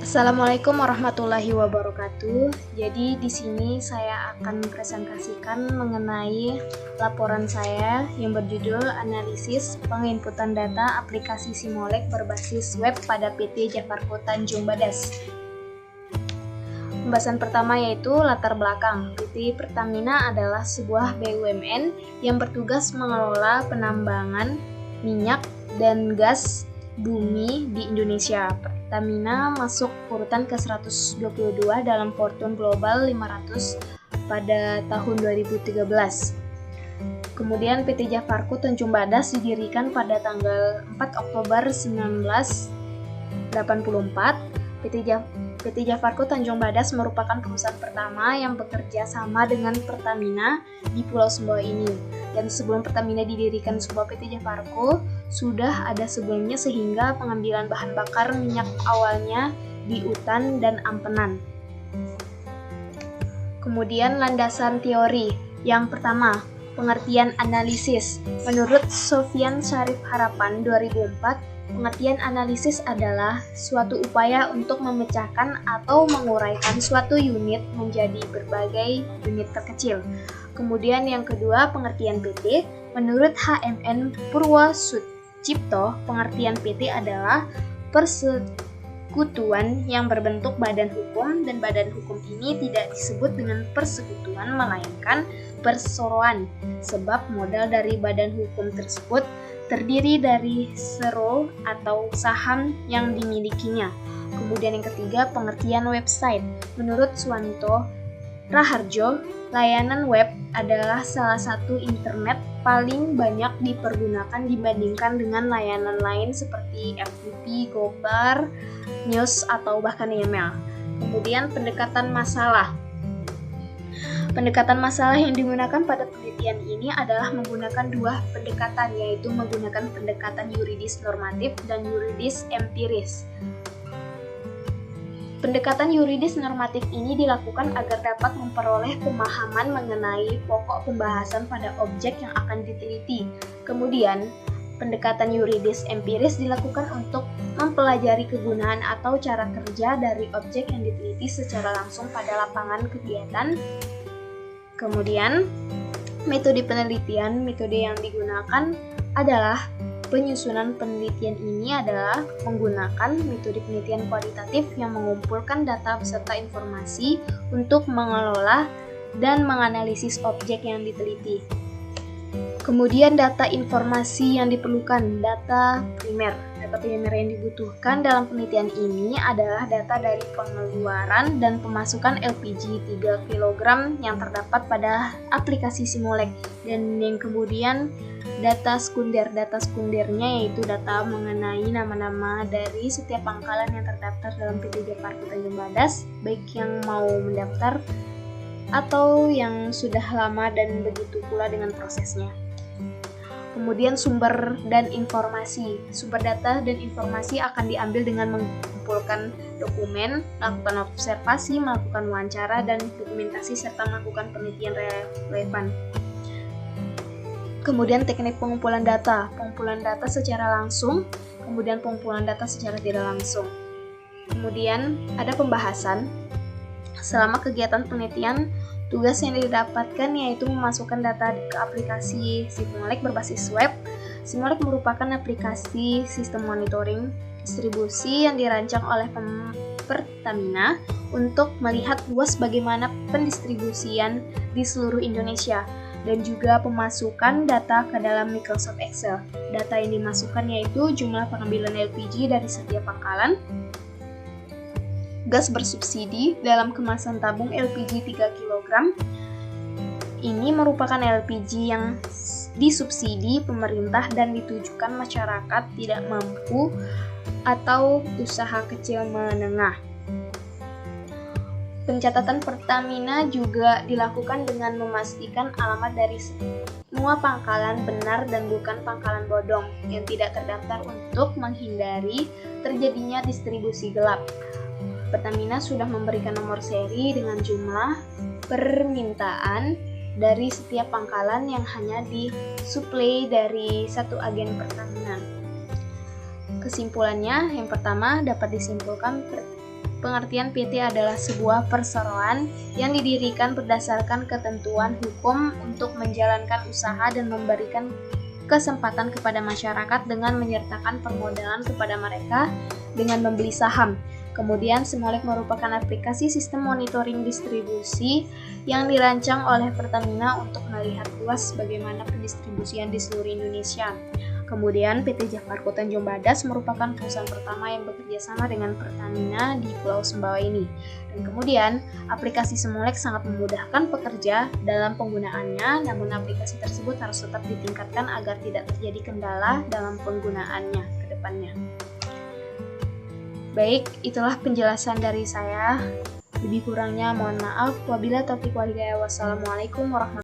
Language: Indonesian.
Assalamualaikum warahmatullahi wabarakatuh. Jadi di sini saya akan presentasikan mengenai laporan saya yang berjudul Analisis Penginputan Data Aplikasi Simolek Berbasis Web pada PT Jafarko Tanjung Badas. Pembahasan pertama yaitu latar belakang. PT Pertamina adalah sebuah BUMN yang bertugas mengelola penambangan minyak dan gas bumi di Indonesia. Pertamina masuk urutan ke-122 dalam Fortune Global 500 pada tahun 2013. Kemudian PT Jafarko Tanjung Badas didirikan pada tanggal 4 Oktober 1984. PT Jafarko Tanjung Badas merupakan perusahaan pertama yang bekerja sama dengan Pertamina di Pulau Sumbawa ini. Dan sebelum Pertamina didirikan sebuah PT Jafarko, sudah ada sebelumnya sehingga pengambilan bahan bakar minyak awalnya di Utan dan Ampenan. Kemudian landasan teori. Yang pertama, pengertian analisis. Menurut Sofyan Syarif Harapan 2004, pengertian analisis adalah suatu upaya untuk memecahkan atau menguraikan suatu unit menjadi berbagai unit terkecil. Kemudian yang kedua, pengertian PT. Menurut HMN Purwosucipto, pengertian PT adalah persekutuan yang berbentuk badan hukum, dan badan hukum ini tidak disebut dengan persekutuan melainkan perseroan, sebab modal dari badan hukum tersebut terdiri dari sero atau saham yang dimilikinya. Kemudian yang ketiga, pengertian website. Menurut Suwanto Raharjo, layanan web adalah salah satu internet paling banyak dipergunakan dibandingkan dengan layanan lain seperti FTP, Gopher, News, atau bahkan email. Kemudian pendekatan masalah. Pendekatan masalah yang digunakan pada penelitian ini adalah menggunakan dua pendekatan, yaitu menggunakan pendekatan yuridis normatif dan yuridis empiris. Pendekatan yuridis normatif ini dilakukan agar dapat memperoleh pemahaman mengenai pokok pembahasan pada objek yang akan diteliti. Kemudian, pendekatan yuridis empiris dilakukan untuk mempelajari kegunaan atau cara kerja dari objek yang diteliti secara langsung pada lapangan kegiatan. Kemudian, metode penelitian, metode yang digunakan adalah penyusunan penelitian ini adalah menggunakan metode penelitian kualitatif yang mengumpulkan data beserta informasi untuk mengelola dan menganalisis objek yang diteliti. Kemudian data informasi yang diperlukan, data primer. Data primer yang dibutuhkan dalam penelitian ini adalah data dari pengeluaran dan pemasukan LPG 3 kg yang terdapat pada aplikasi Simolek. Dan yang kemudian data sekunder. Data sekundernya yaitu data mengenai nama-nama dari setiap pangkalan yang terdaftar dalam PT Jafarko Tanjung Badas, baik yang mau mendaftar atau yang sudah lama, dan begitu pula dengan prosesnya. Kemudian sumber dan informasi. Sumber data dan informasi akan diambil dengan mengumpulkan dokumen, melakukan observasi, melakukan wawancara, dan dokumentasi, serta melakukan penelitian relevan. Kemudian teknik pengumpulan data. Pengumpulan data secara langsung, kemudian pengumpulan data secara tidak langsung. Kemudian ada pembahasan. Selama kegiatan penelitian, tugas yang didapatkan yaitu memasukkan data ke aplikasi Simolek berbasis web. Simolek merupakan aplikasi sistem monitoring distribusi yang dirancang oleh Pertamina untuk melihat luas bagaimana pendistribusian di seluruh Indonesia, dan juga pemasukan data ke dalam Microsoft Excel. Data yang dimasukkan yaitu jumlah pengambilan LPG dari setiap pangkalan, gas bersubsidi dalam kemasan tabung LPG 3 kg. Ini merupakan LPG yang disubsidi pemerintah dan ditujukan masyarakat tidak mampu atau usaha kecil menengah. Pencatatan Pertamina juga dilakukan dengan memastikan alamat dari semua pangkalan benar dan bukan pangkalan bodong yang tidak terdaftar untuk menghindari terjadinya distribusi gelap. Pertamina sudah memberikan nomor seri dengan jumlah permintaan dari setiap pangkalan yang hanya disuplai dari satu agen Pertamina. Kesimpulannya, yang pertama dapat disimpulkan Pengertian PT adalah sebuah perseroan yang didirikan berdasarkan ketentuan hukum untuk menjalankan usaha dan memberikan kesempatan kepada masyarakat dengan menyertakan permodalan kepada mereka dengan membeli saham. Kemudian, Simolek merupakan aplikasi sistem monitoring distribusi yang dirancang oleh Pertamina untuk melihat luas bagaimana pendistribusian di seluruh Indonesia. Kemudian, PT Jakarta Tanjung Badas merupakan perusahaan pertama yang bekerja sama dengan Pertamina di Pulau Sumbawa ini. Dan kemudian, aplikasi Simolek sangat memudahkan pekerja dalam penggunaannya, namun aplikasi tersebut harus tetap ditingkatkan agar tidak terjadi kendala dalam penggunaannya ke depannya. Baik, itulah penjelasan dari saya. Lebih kurangnya mohon maaf. Wabillahi taufiq wal hidayah. Wassalamualaikum warahmatullahi wabarakatuh.